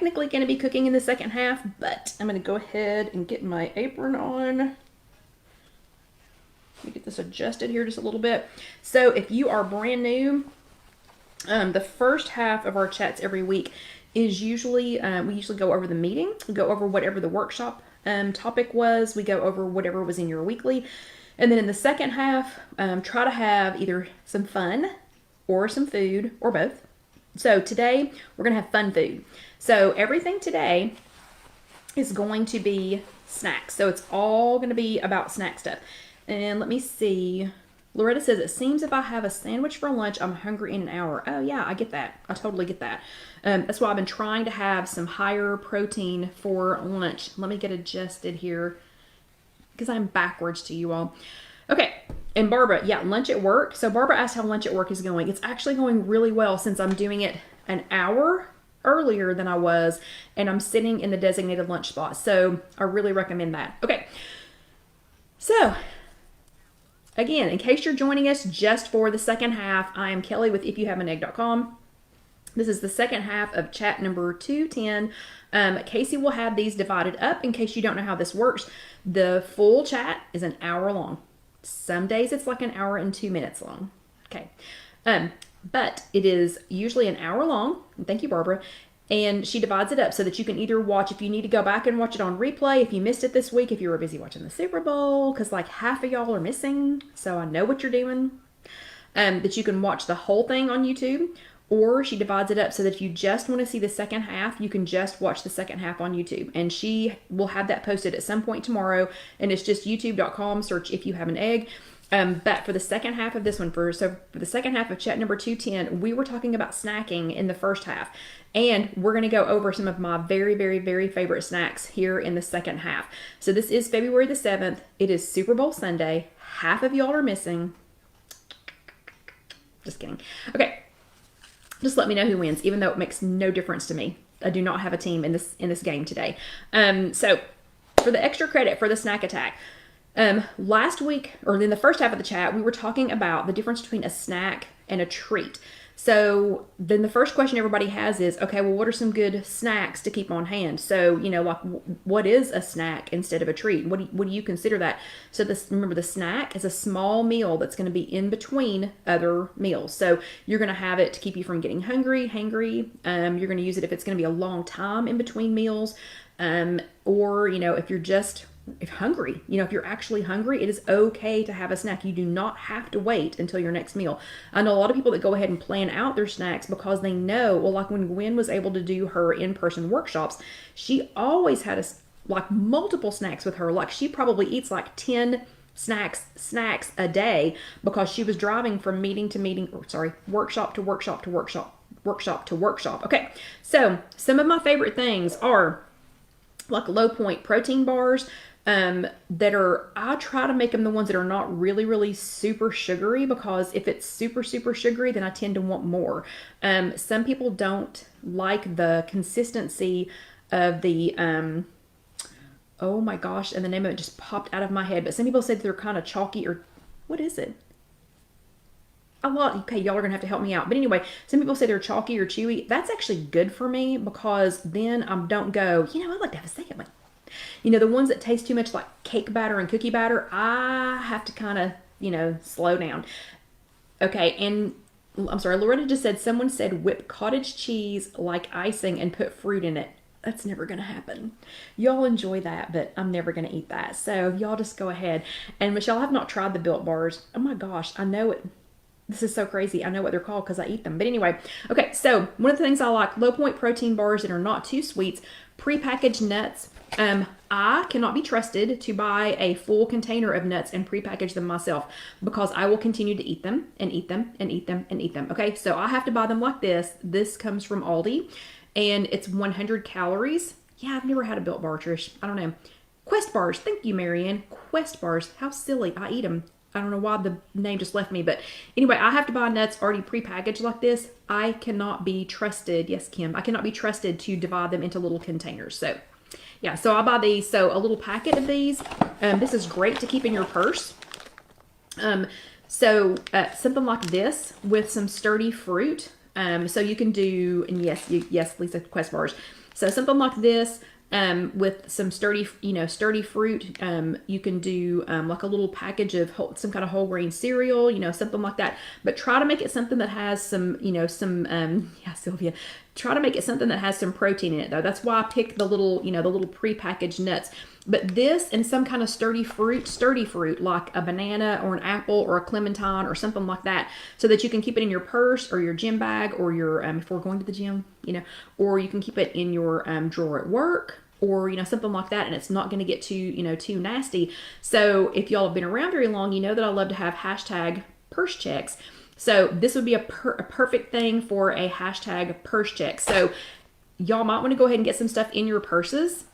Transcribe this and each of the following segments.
technically going to be cooking in the second half, but I'm going to go ahead and get my apron on. Let me get this adjusted here just a little bit. So if you are brand new, the first half of our chats every week is usually, we usually go over the meeting, we go over whatever the workshop topic was, we go over whatever was in your weekly. And then in the second half, try to have either some fun or some food or both. So today we're going to have fun food. So everything today is going to be snacks. So it's all going to be about snack stuff. And let me see. Loretta says, it seems if I have a sandwich for lunch, I'm hungry in an hour. Oh yeah, I get that. I totally get that. That's why I've been trying to have some higher protein for lunch. Let me get adjusted here because I'm backwards to you all. Okay. And Barbara, yeah, lunch at work. So Barbara asked how lunch at work is going. It's actually going really well since I'm doing it an hour earlier than I was, and I'm sitting in the designated lunch spot. So I really recommend that. Okay. So again, in case you're joining us just for the second half, I am Kelly with IfYouHaveAnEgg.com. This is the second half of chat number 210. Casey will have these divided up in case you don't know how this works. The full chat is an hour long. Some days it's like an hour and 2 minutes long. Okay. But it is usually an hour long. Thank you, Barbara. And she divides it up so that you can either watch, if you need to go back and watch it on replay, if you missed it this week, if you were busy watching the Super Bowl, because like half of y'all are missing, so I know what you're doing, that you can watch the whole thing on YouTube, or she divides it up so that if you just want to see the second half, you can just watch the second half on YouTube. And she will have that posted at some point tomorrow, and it's just youtube.com, search If You Have an Egg. But for the second half of this one, for the second half of chat number 210, we were talking about snacking in the first half. And we're going to go over some of my very, very, very favorite snacks here in the second half. So this is February the 7th. It is Super Bowl Sunday. Half of y'all are missing. Just kidding. Okay. Just let me know who wins, even though it makes no difference to me. I do not have a team in this game today. So for the extra credit for the snack attack, last week, or in the first half of the chat, we were talking about the difference between a snack and a treat. So then the first question everybody has is, okay, well, what are some good snacks to keep on hand? So, you know, like what is a snack instead of a treat? What do you consider that? So remember, the snack is a small meal that's going to be in between other meals. So you're going to have it to keep you from getting hangry. You're going to use it if it's going to be a long time in between meals. Or, you know, if hungry, you know, if you're actually hungry, it is okay to have a snack. You do not have to wait until your next meal. I know a lot of people that go ahead and plan out their snacks because they know, well, like when Gwen was able to do her in-person workshops, she always had like multiple snacks with her. Like she probably eats like 10 snacks a day because she was driving from meeting to meeting, workshop to workshop to workshop. Okay. So some of my favorite things are like low point protein bars. I try to make them the ones that are not really, really super sugary, because if it's super, super sugary, then I tend to want more. Some people don't like the consistency of the, oh my gosh, and the name of it just popped out of my head, but some people said they're kind of chalky, or what is it? Okay, y'all are gonna have to help me out. But anyway, some people say they're chalky or chewy. That's actually good for me, because then I don't go, you know, I'd like to have a second one. You know, the ones that taste too much like cake batter and cookie batter, I have to kind of, you know, slow down. Okay, and I'm sorry, Loretta just said, someone said whip cottage cheese like icing and put fruit in it. That's never going to happen. Y'all enjoy that, but I'm never going to eat that. So y'all just go ahead. And Michelle, I have not tried the Built Bars. Oh my gosh, I know it. This is so crazy. I know what they're called because I eat them. But anyway, okay, so one of the things I like, low point protein bars that are not too sweet, prepackaged nuts. I cannot be trusted to buy a full container of nuts and prepackage them myself, because I will continue to eat them and eat them and eat them and eat them. Okay, so I have to buy them like this. This comes from Aldi, and it's 100 calories. Yeah, I've never had a Built Bar, Trish. I don't know. Quest bars. Thank you, Marianne. Quest bars. How silly. I eat them. I don't know why the name just left me, but anyway, I have to buy nuts already prepackaged like this. I cannot be trusted. Yes, Kim. I cannot be trusted to divide them into little containers. So yeah, so I buy these. So a little packet of these. This is great to keep in your purse. Something like this with some sturdy fruit. So you can do, and yes, Lisa, Quest bars. So something like this, with some sturdy fruit. You can do like a little package of some kind of whole grain cereal, something like that. But try to make it something that has some, yeah, Sylvia. Try to make it something that has some protein in it, though. That's why I picked the little, the little prepackaged nuts. But this and some kind of sturdy fruit like a banana or an apple or a clementine or something like that, so that you can keep it in your purse or your gym bag or your, if we're going to the gym, or you can keep it in your drawer at work, or something like that, and it's not going to get too nasty. So if y'all have been around very long, you know that I love to have hashtag purse checks. So this would be a perfect thing for a hashtag purse check. So y'all might want to go ahead and get some stuff in your purses,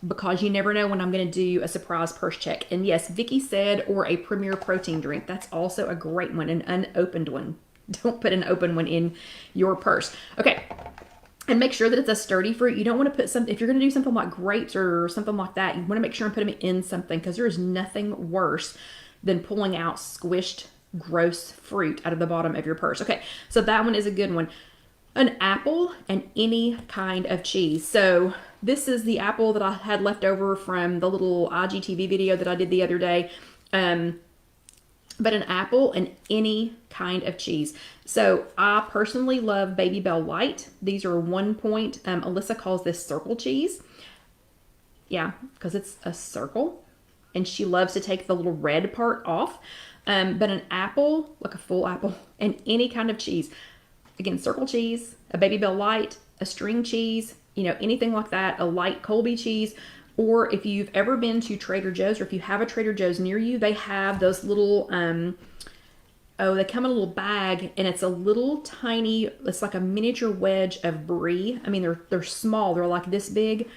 because you never know when I'm going to do a surprise purse check. And yes, Vicky said, or a Premier protein drink. That's also a great one, an unopened one. Don't put an open one in your purse. Okay. And make sure that it's a sturdy fruit. You don't want to put something, if you're going to do something like grapes or something like that, you want to make sure and put them in something, because there is nothing worse than pulling out squished, gross fruit out of the bottom of your purse. Okay, so that one is a good one. An apple and any kind of cheese. So this is the apple that I had left over from the little IGTV video that I did the other day. But an apple and any kind of cheese. So I personally love Baby Bell Light. These are 1 point. Alyssa calls this circle cheese. Yeah, because it's a circle. And she loves to take the little red part off. But an apple, like a full apple, and any kind of cheese. Again, circle cheese, a Baby Bell Light, a string cheese, anything like that, a light Colby cheese. Or if you've ever been to Trader Joe's, or if you have a Trader Joe's near you, they have those little, they come in a little bag, and it's a little tiny, it's like a miniature wedge of brie. I mean, they're small. They're like this big.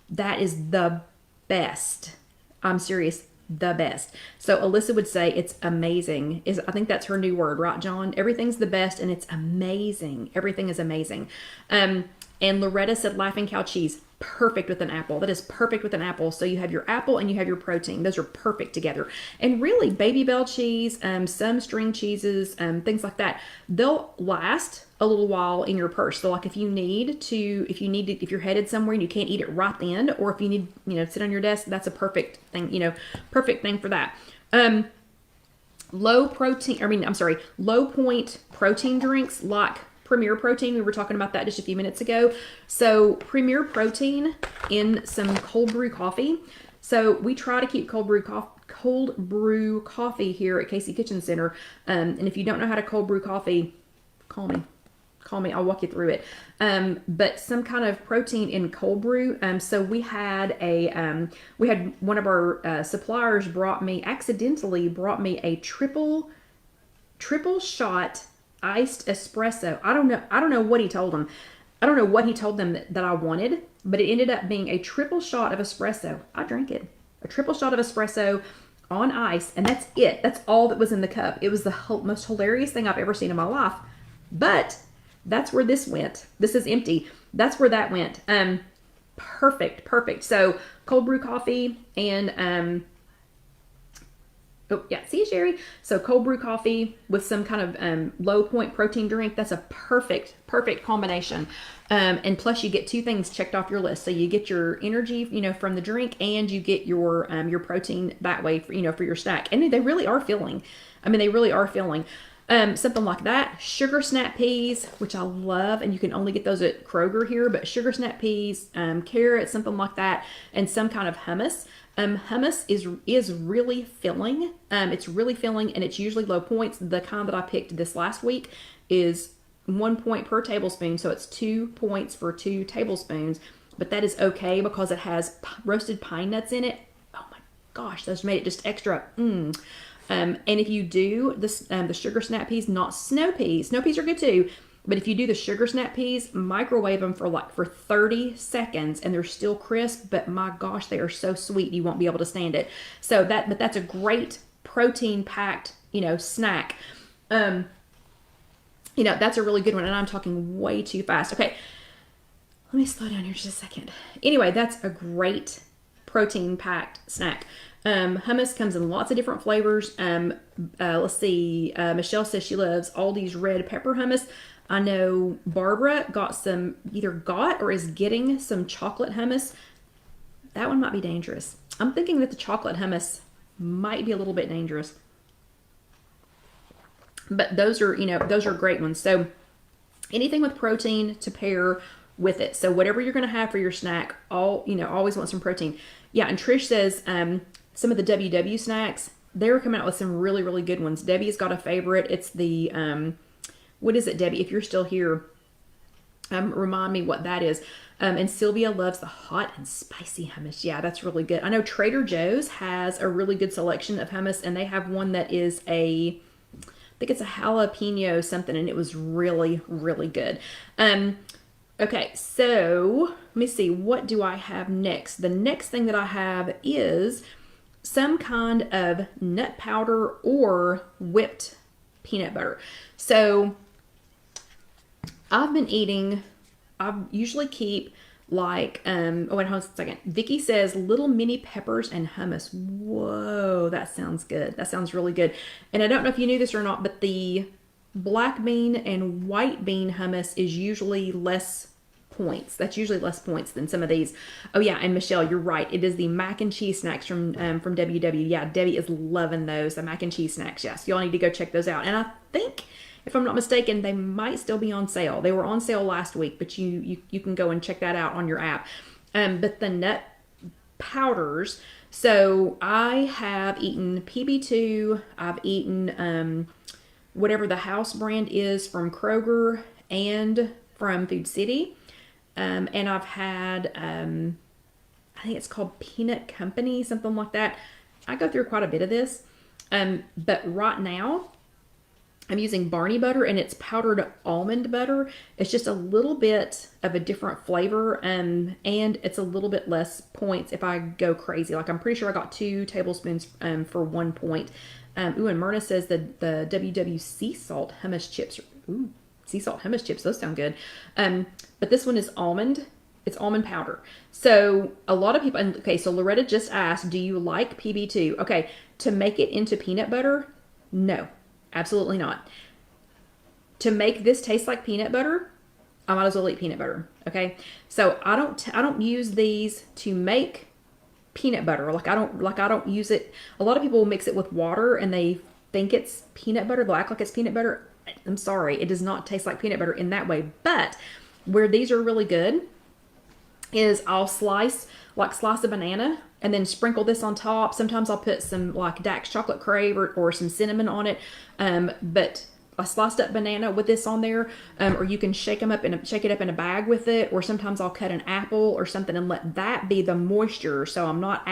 That is the best. I'm serious. The best. So Alyssa would say it's amazing. I think that's her new word, right, John? Everything's the best, and it's amazing. Everything is amazing. And Loretta said Laughing Cow cheese. Perfect with an apple. That is perfect with an apple. So you have your apple and you have your protein. Those are perfect together. And really, Baby Bell cheese, some string cheeses, things like that, they'll last a little while in your purse. So like if you're headed somewhere and you can't eat it right then, or if you need, sit on your desk, that's a perfect thing, perfect thing for that. Low point protein drinks like Premier Protein. We were talking about that just a few minutes ago. So Premier Protein in some cold brew coffee. So we try to keep cold brew coffee here at Casey Kitchen Center. And if you don't know how to cold brew coffee, call me, I'll walk you through it. But some kind of protein in cold brew. So we had one of our suppliers accidentally brought me a triple shot iced espresso. I don't know what he told them. I don't know what he told them that I wanted, but it ended up being a triple shot of espresso. I drank it. A triple shot of espresso on ice, and that's it. That's all that was in the cup. It was the most hilarious thing I've ever seen in my life. But that's where this went. This is empty. That's where that went. Perfect. So cold brew coffee and oh, yeah, see you, Sherry. So cold brew coffee with some kind of low point protein drink. That's a perfect combination. And plus you get two things checked off your list. So you get your energy, from the drink, and you get your protein that way, for your snack. And they really are filling. Something like that. Sugar snap peas, which I love, and you can only get those at Kroger here, but sugar snap peas, carrots, something like that, and some kind of hummus. Hummus is really filling. It's really filling, and it's usually low points. The kind that I picked this last week is 1 point per tablespoon, so it's 2 points for 2 tablespoons. But that is okay because it has roasted pine nuts in it. Oh my gosh, those made it just extra. And if you do the sugar snap peas, not snow peas are good too. But if you do the sugar snap peas, microwave them for 30 seconds, and they're still crisp, but my gosh, they are so sweet, you won't be able to stand it. So that's a great protein packed, snack. That's a really good one, and I'm talking way too fast. Okay, let me slow down here just a second. Anyway, that's a great protein packed snack. Hummus comes in lots of different flavors. Let's see. Michelle says she loves Aldi's red pepper hummus. I know Barbara either got or is getting some chocolate hummus. That one might be dangerous. I'm thinking that the chocolate hummus might be a little bit dangerous. But those are, those are great ones. So anything with protein to pair with it. So whatever you're going to have for your snack, always want some protein. Yeah, and Trish says some of the WW snacks, they're coming out with some really, really good ones. Debbie's got a favorite. It's the, what is it, Debbie? If you're still here, remind me what that is. And Sylvia loves the hot and spicy hummus. Yeah, that's really good. I know Trader Joe's has a really good selection of hummus, and they have one that is I think it's a jalapeno something, and it was really, really good. Okay, so let me see. What do I have next? The next thing that I have is some kind of nut powder or whipped peanut butter. So I usually keep like, oh wait, hold on a second. Vicky says little mini peppers and hummus. Whoa, that sounds good. That sounds really good. And I don't know if you knew this or not, but the black bean and white bean hummus is usually less points. That's usually less points than some of these. Oh yeah, and Michelle, you're right. It is the mac and cheese snacks from WW. Yeah, Debbie is loving those, the mac and cheese snacks. Yes, y'all need to go check those out. And I think, if I'm not mistaken, they might still be on sale. They were on sale last week, but you can go and check that out on your app. But the nut powders, so I have eaten PB2, I've eaten whatever the house brand is from Kroger and from Food City. And I've had, I think it's called Peanut Company, something like that. I go through quite a bit of this. But right now, I'm using Barney butter, and it's powdered almond butter. It's just a little bit of a different flavor, and it's a little bit less points if I go crazy. Like, I'm pretty sure I got 2 tablespoons for 1 point. Ooh, and Myrna says that the WW sea salt hummus chips. Ooh, sea salt hummus chips. Those sound good. But this one is almond. It's almond powder. So a lot of people, okay, so Loretta just asked, do you like PB2? Okay, to make it into peanut butter? No. Absolutely not. To make this taste like peanut butter, I might as well eat peanut butter. Okay, so I don't use these to make peanut butter. Like I don't use it. A lot of people will mix it with water and they think it's peanut butter. They'll act like it's peanut butter. I'm sorry, it does not taste like peanut butter in that way. But where these are really good is I'll slice a banana and then sprinkle this on top. Sometimes I'll put some like Dax chocolate crave or some cinnamon on it. But a sliced up banana with this on there, or you can shake it up in a bag with it, or sometimes I'll cut an apple or something and let that be the moisture. So I'm not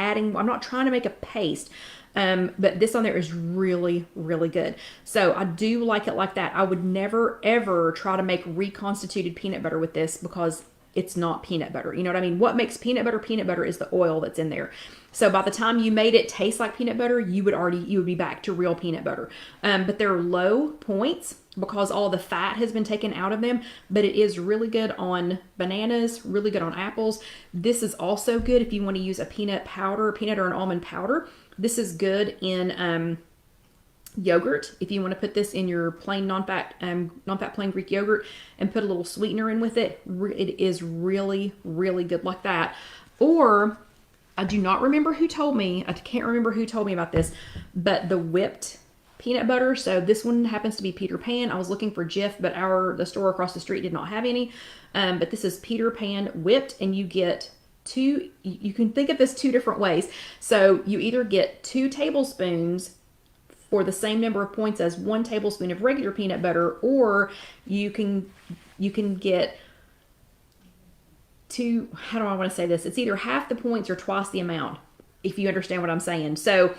trying to make a paste. But this on there is really, really good. So I do like it like that. I would never, ever try to make reconstituted peanut butter with this because it's not peanut butter. You know what I mean? What makes peanut butter is the oil that's in there. So by the time you made it taste like peanut butter, you would be back to real peanut butter. But they're low points because all the fat has been taken out of them, but it is really good on bananas, really good on apples. This is also good if you want to use a peanut or an almond powder. This is good in yogurt. If you want to put this in your plain non-fat plain Greek yogurt and put a little sweetener in with it, it is really, really good like that. Or I do not remember who told me. I can't remember who told me about this, but the whipped peanut butter. So this one happens to be Peter Pan. I was looking for Jif, but the store across the street did not have any. But this is Peter Pan whipped, and you get you can think of this 2 different ways. So you either get 2 tablespoons for the same number of points as 1 tablespoon of regular peanut butter, or you can get 2, how do I want to say this? It's either half the points or twice the amount, if you understand what I'm saying. So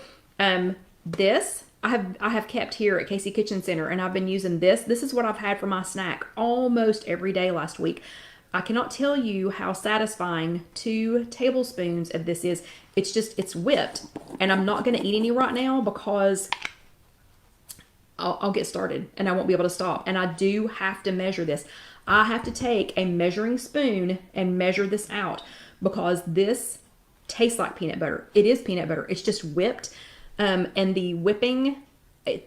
this I have kept here at Casey Kitchen Center, and I've been using this. This is what I've had for my snack almost every day last week. I cannot tell you how satisfying 2 tablespoons of this is. It's whipped, and I'm not going to eat any right now because I'll get started and I won't be able to stop. And I do have to measure this. I have to take a measuring spoon and measure this out because this tastes like peanut butter. It is peanut butter. It's just whipped. And the whipping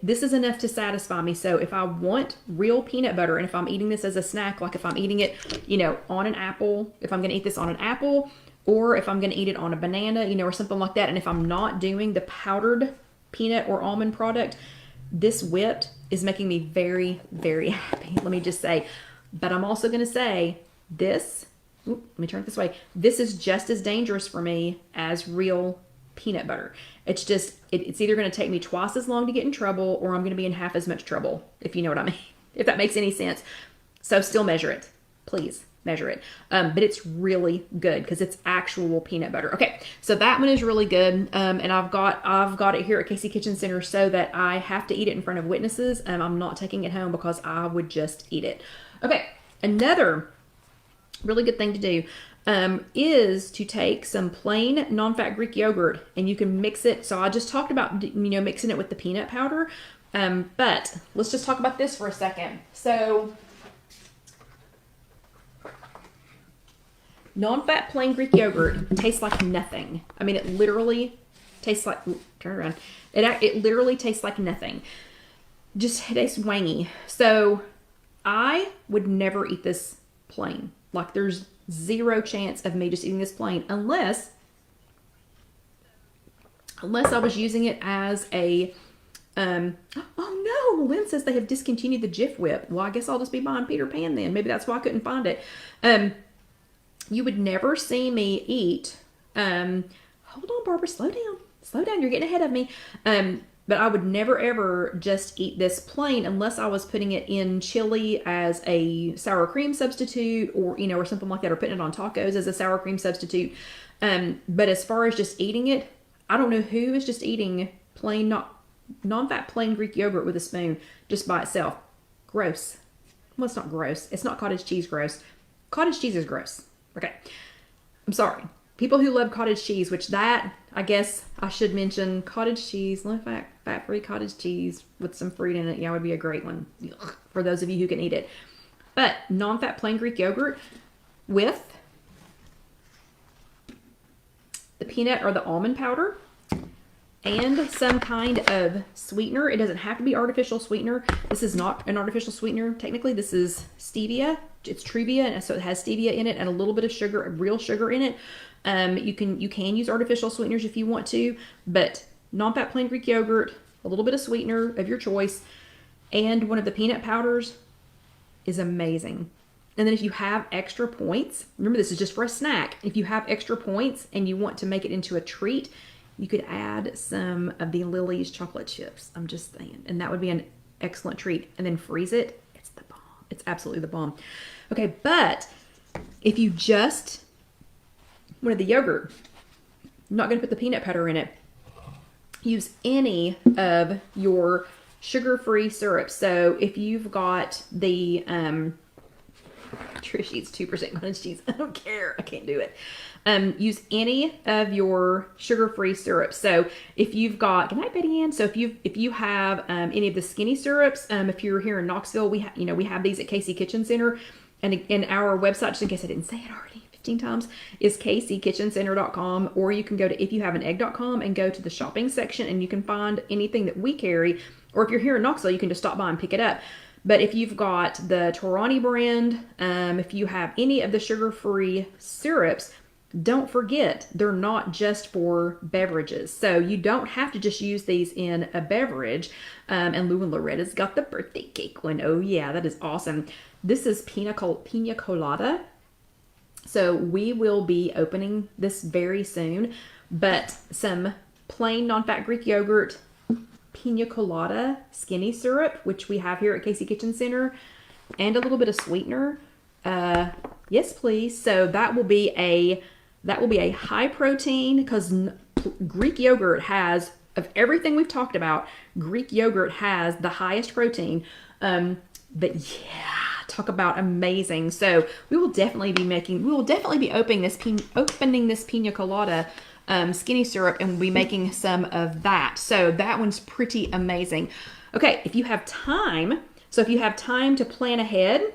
this is enough to satisfy me. So if I want real peanut butter, and if I'm eating this as a snack, like if I'm eating it, you know, on an apple, if I'm going to eat this on an apple, or if I'm going to eat it on a banana, you know, or something like that. And if I'm not doing the powdered peanut or almond product, this whipped is making me very, very happy. Let me just say, but I'm also going to say this, let me turn it this way. This is just as dangerous for me as real peanut butter. It's just, it's either going to take me twice as long to get in trouble, or I'm going to be in half as much trouble, if you know what I mean, if that makes any sense. So still measure it, please measure it. But it's really good because it's actual peanut butter. Okay, so that one is really good. And I've got it here at Casey Kitchen Center so that I have to eat it in front of witnesses. I'm not taking it home because I would just eat it. Okay, another really good thing to do is to take some plain non-fat Greek yogurt, and you can mix it. So I just talked about, you know, mixing it with the peanut powder, but let's just talk about this for a second. So non-fat plain Greek yogurt tastes like nothing. I mean, it literally tastes like, turn around. It literally tastes like nothing. Just tastes wangy. So I would never eat this plain. Like there's zero chance of me just eating this plain unless I was using it as a, oh no, Lynn says they have discontinued the Jif Whip. Well, I guess I'll just be buying Peter Pan then. Maybe that's why I couldn't find it. You would never see me eat, hold on, Barbara, slow down, you're getting ahead of me. But I would never ever just eat this plain unless I was putting it in chili as a sour cream substitute, or, you know, or something like that, or putting it on tacos as a sour cream substitute. But as far as just eating it, I don't know who is just eating plain, non-fat plain Greek yogurt with a spoon just by itself. Gross. Well, it's not gross. It's not cottage cheese gross. Cottage cheese is gross. Okay. I'm sorry. People who love cottage cheese, which that, I guess I should mention, cottage cheese, low fat-free cottage cheese with some fruit in it. Yeah, would be a great one for those of you who can eat it. But non-fat plain Greek yogurt with the peanut or the almond powder and some kind of sweetener. It doesn't have to be artificial sweetener. This is not an artificial sweetener. Technically, this is stevia. It's Truvia, and so it has stevia in it and a little bit of sugar, real sugar in it. You can use artificial sweeteners if you want to, but non-fat plain Greek yogurt, a little bit of sweetener of your choice, and one of the peanut powders is amazing. And then if you have extra points, remember this is just for a snack. If you have extra points and you want to make it into a treat, you could add some of the Lily's chocolate chips. I'm just saying, and that would be an excellent treat. And then freeze it. It's the bomb. It's absolutely the bomb. Okay, but if you just wanted the yogurt, I'm not going to put the peanut butter in it. Use any of your sugar-free syrup. So if you've got the Trish eats 2% cottage cheese. I don't care. I can't do it. Use any of your sugar-free syrups. So if you've got, good night, Betty Ann. So if you have any of the skinny syrups, if you're here in Knoxville, we have these at Casey Kitchen Center, and in our website, just in case I didn't say it already 15 times, is caseyKitchenCenter.com, or you can go to IfYouHaveAnEgg.com and go to the shopping section, and you can find anything that we carry. Or if you're here in Knoxville, you can just stop by and pick it up. But if you've got the Torani brand, if you have any of the sugar-free syrups, don't forget, they're not just for beverages. So you don't have to just use these in a beverage. And Lou and Loretta's got the birthday cake one. Oh yeah, that is awesome. This is pina colada. So we will be opening this very soon. But some plain non-fat Greek yogurt, pina colada skinny syrup, which we have here at Casey Kitchen Center, and a little bit of sweetener. Yes, please. So that will be a high protein, because Greek yogurt has, of everything we've talked about, Greek yogurt has the highest protein. But yeah, talk about amazing. So we will definitely be opening this pina colada skinny syrup, and we'll be making some of that. So that one's pretty amazing. Okay, if you have time to plan ahead,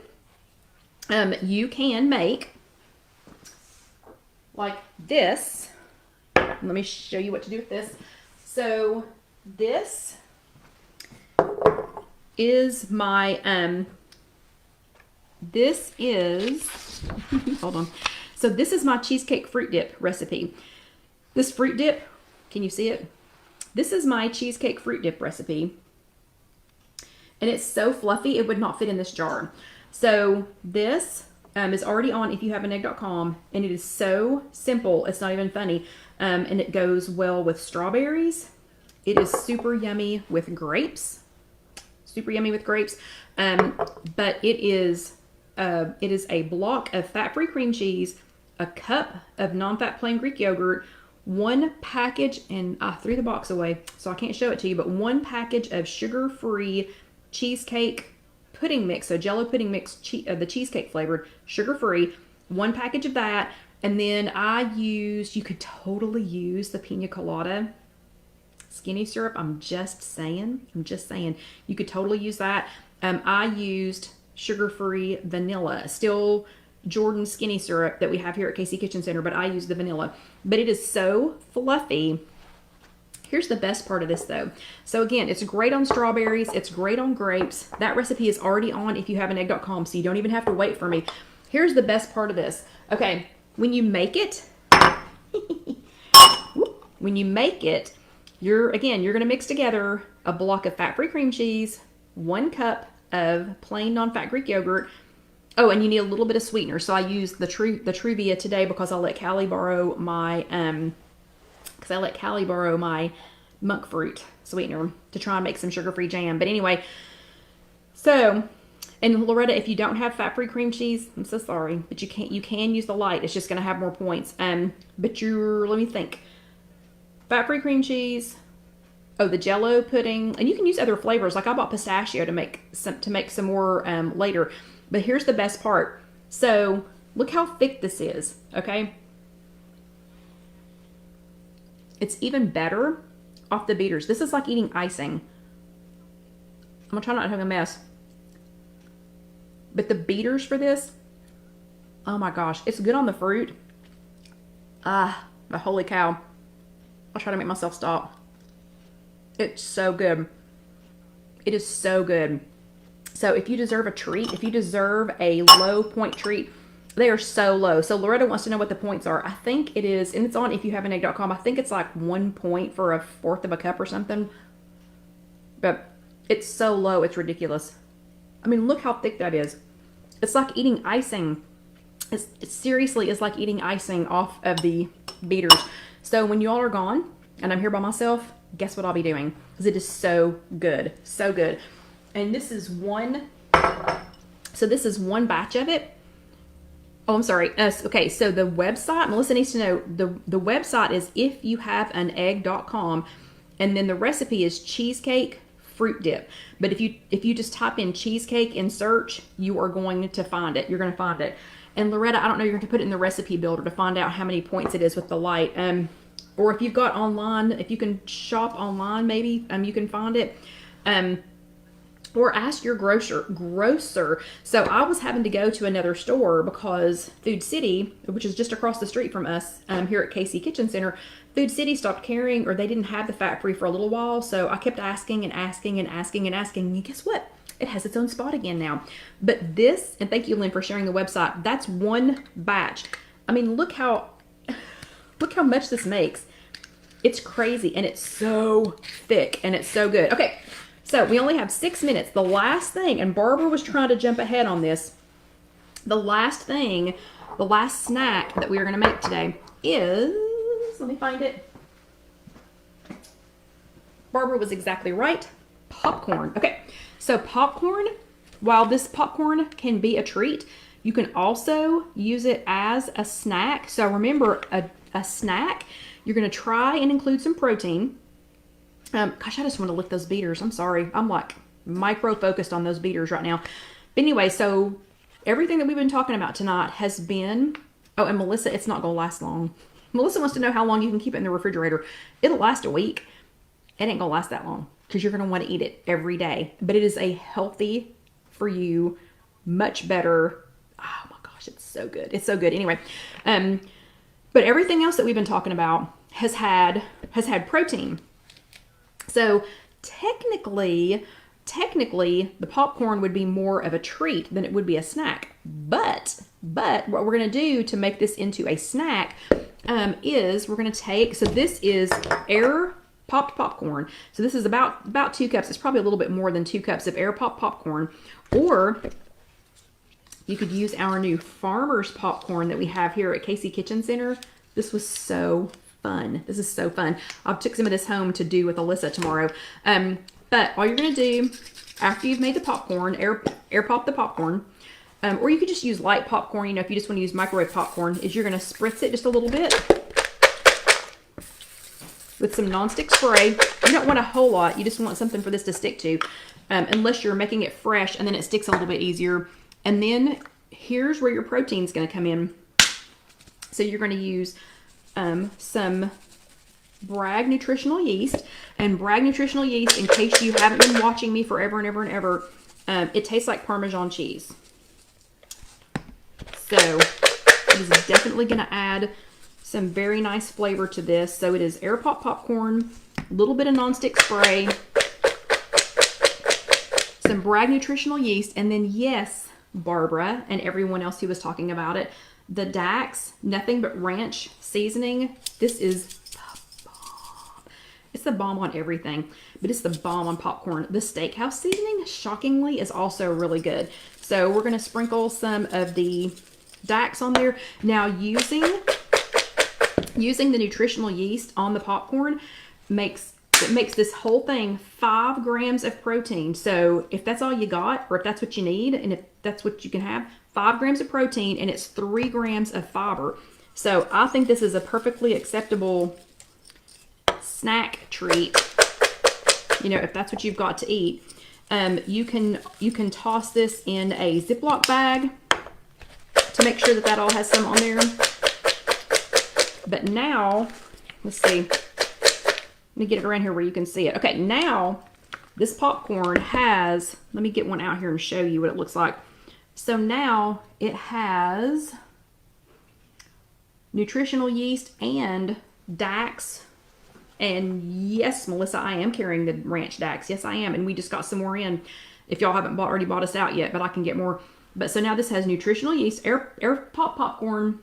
you can make like this. Let me show you what to do with this. So this is my, this is, hold on. So this is my cheesecake fruit dip recipe. This fruit dip, can you see it? This is my cheesecake fruit dip recipe. And it's so fluffy, it would not fit in this jar. So this is already on IfYouHaveAnEgg.com, and it is so simple, it's not even funny. And it goes well with strawberries. It is super yummy with grapes. Super yummy with grapes. But it is a block of fat-free cream cheese, a cup of non-fat plain Greek yogurt, one package, and I threw the box away, so I can't show it to you, but one package of sugar-free cheesecake pudding mix, so Jello pudding mix, the cheesecake flavored, sugar-free, one package of that, and then you could totally use the pina colada skinny syrup. I'm just saying, you could totally use that. I used sugar-free vanilla, still Jordan skinny syrup that we have here at KC Kitchen Center, but I use the vanilla. But it is so fluffy. Here's the best part of this though. So again, it's great on strawberries. It's great on grapes. That recipe is already on IfYouHaveAnEgg.com, so you don't even have to wait for me. Here's the best part of this. Okay, when you make it, you're gonna mix together a block of fat-free cream cheese, 1 cup of plain non-fat Greek yogurt. Oh, and you need a little bit of sweetener. So I used the Truvia today because I let Callie borrow my monk fruit sweetener to try and make some sugar-free jam. But anyway, so, and Loretta, if you don't have fat-free cream cheese, I'm so sorry, but you can use the light. It's just going to have more points. But let me think. Fat-free cream cheese. Oh, the Jello pudding, and you can use other flavors. Like I bought pistachio to make some more later. But here's the best part. So look how thick this is. Okay. It's even better off the beaters. This is like eating icing. I'm gonna try not to have a mess. But the beaters for this, oh my gosh, it's good on the fruit. But holy cow. I'll try to make myself stop. It's so good. It is so good. So if you deserve a treat, if you deserve a low point treat, they are so low. So Loretta wants to know what the points are. I think it is, and it's on IfYouHaveAnEgg.com. I think it's like 1 point for 1/4 of a cup or something. But it's so low, it's ridiculous. I mean, look how thick that is. It's like eating icing. It seriously is like eating icing off of the beaters. So when you all are gone and I'm here by myself, guess what I'll be doing? Because it is so good. So good. And this is one batch of it. Oh, I'm sorry. Okay, so the website, Melissa needs to know, the website is IfYouHaveAnEgg.com, and then the recipe is cheesecake fruit dip. But if you just type in cheesecake in search, you are going to find it. You're going to find it. And Loretta, I don't know, you're going to put it in the recipe builder to find out how many points it is with the light. Or if you've got online, if you can shop online, maybe you can find it. Or ask your grocer. So I was having to go to another store because Food City, which is just across the street from us here at KC Kitchen Center, Food City stopped carrying, or they didn't have the fat-free for a little while. So I kept asking and asking and asking and asking. And guess what? It has its own spot again now. But this, and thank you, Lynn, for sharing the website. That's one batch. I mean, look how much this makes. It's crazy, and it's so thick, and it's so good. Okay. So we only have 6 minutes. The last thing, and Barbara was trying to jump ahead on this. The last snack that we are going to make today is, let me find it. Barbara was exactly right. Popcorn. Okay, so popcorn, while this popcorn can be a treat, you can also use it as a snack. So remember, a snack, you're going to try and include some protein. Gosh, I just want to lick those beaters. I'm sorry. I'm like micro-focused on those beaters right now. But anyway, so everything that we've been talking about tonight has been... Oh, and Melissa, it's not going to last long. Melissa wants to know how long you can keep it in the refrigerator. It'll last a week. It ain't going to last that long because you're going to want to eat it every day. But it is a healthy for you, much better. Oh my gosh, it's so good. It's so good. Anyway, but everything else that we've been talking about has had protein. So technically, technically the popcorn would be more of a treat than it would be a snack. But what we're going to do to make this into a snack is we're going to take, so this is air popped popcorn. So this is about 2 cups. It's probably a little bit more than 2 cups of air popped popcorn. Or you could use our new farmer's popcorn that we have here at Casey Kitchen Center. This was so fun. This is so fun. I took some of this home to do with Alyssa tomorrow. But all you're going to do after you've made the popcorn, air pop the popcorn, or you could just use light popcorn, you know, if you just want to use microwave popcorn, is you're going to spritz it just a little bit with some nonstick spray. You don't want a whole lot. You just want something for this to stick to, unless you're making it fresh, and then it sticks a little bit easier. And then here's where your protein's going to come in. So you're going to use some Bragg nutritional yeast. And Bragg nutritional yeast, in case you haven't been watching me forever and ever and ever, it tastes like Parmesan cheese. So it is definitely going to add some very nice flavor to this. So it is air pop popcorn, a little bit of nonstick spray, some Bragg nutritional yeast, and then yes, Barbara and everyone else who was talking about it, the Dax nothing but ranch seasoning. This is the bomb. It's the bomb on everything, but it's the bomb on popcorn. The steakhouse seasoning, shockingly, is also really good. So we're going to sprinkle some of the Dax on there. Now using the nutritional yeast on the popcorn makes this whole thing 5 grams of protein. So if that's all you got, or if that's what you need, and if that's what you can have, 5 grams of protein, and it's 3 grams of fiber. So I think this is a perfectly acceptable snack treat. You know, if that's what you've got to eat, you can toss this in a Ziploc bag to make sure that all has some on there. But now, let's see. Let me get it around here where you can see it. Okay, now this popcorn has, let me get one out here and show you what it looks like. So now it has nutritional yeast and Dax. And yes, Melissa, I am carrying the ranch Dax. Yes, I am. And we just got some more in. If y'all haven't already bought us out yet, but I can get more. But so now this has nutritional yeast, air pop popcorn,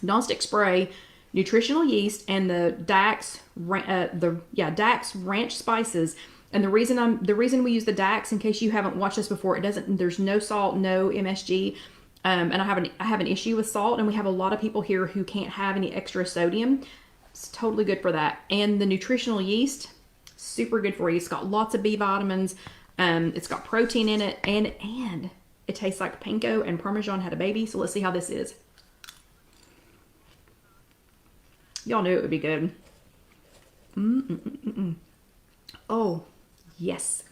nonstick spray, nutritional yeast, and the Dax Dax ranch spices. And the reason we use the Dax, in case you haven't watched this before, there's no salt, no MSG, and I have an issue with salt, and we have a lot of people here who can't have any extra sodium. It's totally good for that. And the nutritional yeast, super good for you. It's got lots of B vitamins. It's got protein in it, and it tastes like panko and Parmesan had a baby. So let's see how this is. Y'all knew it would be good. Oh, yes.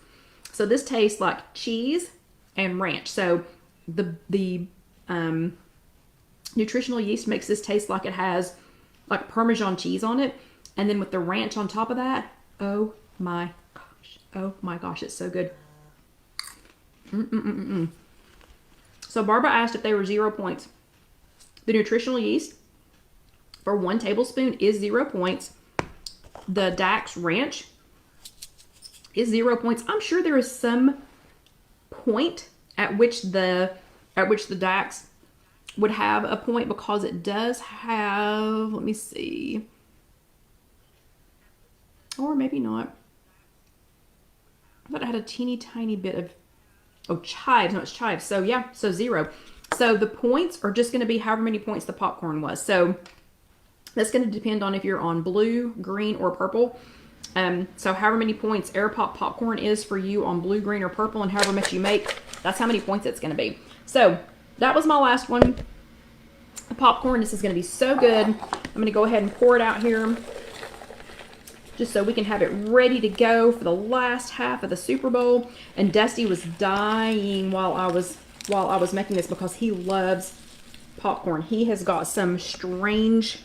So this tastes like cheese and ranch. So the nutritional yeast makes this taste like it has like Parmesan cheese on it. And then with the ranch on top of that, oh my gosh. Oh my gosh, it's so good. So Barbara asked if they were 0 points. The nutritional yeast for 1 tablespoon is 0 points. The Dax ranch is 0 points. I'm sure there is some point at which the Dax would have a point, because it does have, let me see, or maybe not. I thought it had a teeny tiny bit of, oh, chives. No, it's chives. So yeah, so 0. So the points are just going to be however many points the popcorn was. So that's going to depend on if you're on blue, green, or purple. So however many points air pop popcorn is for you on blue, green, or purple, and however much you make, that's how many points it's going to be. So that was my last one. The popcorn, this is going to be so good. I'm going to go ahead and pour it out here, just so we can have it ready to go for the last half of the Super Bowl. And Dusty was dying while I was making this, because he loves popcorn. He has got some strange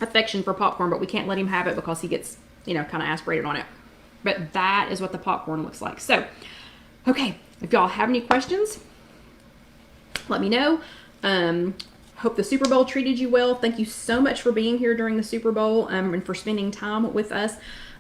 affection for popcorn, but we can't let him have it because he gets, you know, kind of aspirated on it. But that is what the popcorn looks like. So, okay, if y'all have any questions, let me know. Hope the Super Bowl treated you well. Thank you so much for being here during the Super Bowl, and for spending time with us.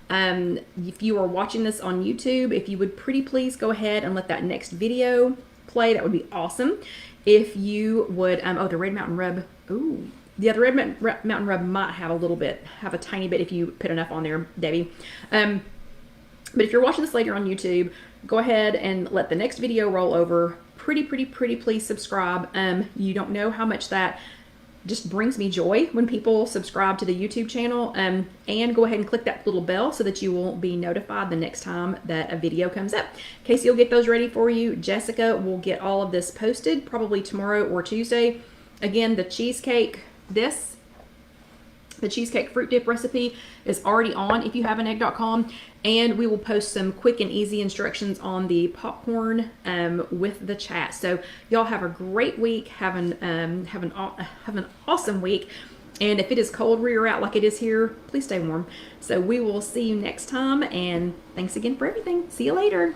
If you are watching this on YouTube, if you would pretty please go ahead and let that next video play, that would be awesome. If you would, oh, the Red Mountain Rub, ooh. Yeah, the Red Mountain Rub might have a tiny bit if you put enough on there, Debbie. But if you're watching this later on YouTube, go ahead and let the next video roll over. Pretty please subscribe. You don't know how much that just brings me joy when people subscribe to the YouTube channel. And go ahead and click that little bell so that you will be notified the next time that a video comes up. Casey will get those ready for you. Jessica will get all of this posted probably tomorrow or Tuesday. Again, the cheesecake fruit dip recipe is already on IfYouHaveAnEgg.com, and we will post some quick and easy instructions on the popcorn with the chat. So y'all have a great week. Have an awesome week. And if it is cold where you're at like it is here, please stay warm. So we will see you next time, and thanks again for everything. See you later.